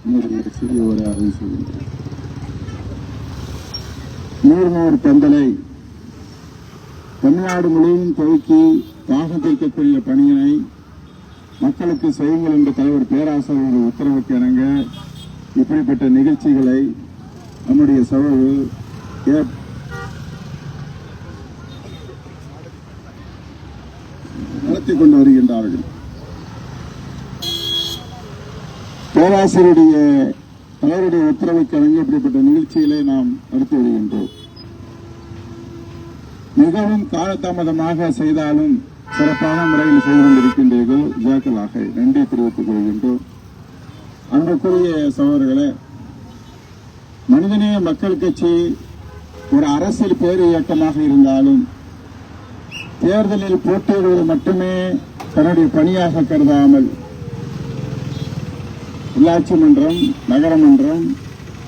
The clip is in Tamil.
சிறிய ஒரு அறிவு செய்கின்றேன். 100 பந்தலை தமிழ்நாடு முழுவதும் துவக்கி தாகம் தீர்க்கக்கூடிய பணியினை மக்களுக்கு செய்யுங்கள் என்ற தலைவர் பேராசிரியர் உத்தரவுக்கு இணங்க இப்படிப்பட்ட நிகழ்ச்சிகளை நம்முடைய சகோதரர் நடத்திக் கொண்டு வருகின்றார்கள். பேராசிரியருடைய தலைவருடைய உத்தரவுக்கு இணங்க இப்படிப்பட்ட நிகழ்ச்சிகளை நாம் நடத்தி வருகின்றோம். மிகவும் காலதாமதமாக செய்தாலும் சிறப்பான முறையில் செய்து கொண்டிருக்கின்றீர்கள். ஜாக்களாக நன்றி தெரிவித்துக் கொள்கின்றோம். அன்புக்குரிய சகோதரர்களே, மனிதநேய மக்கள் கட்சி ஒரு அரசியல் பேர் இயக்கமாக இருந்தாலும் தேர்தலில் போட்டியிடுவது மட்டுமே தன்னுடைய பணியாக கருதாமல் உள்ளாட்சி மன்றம், நகரமன்றம்,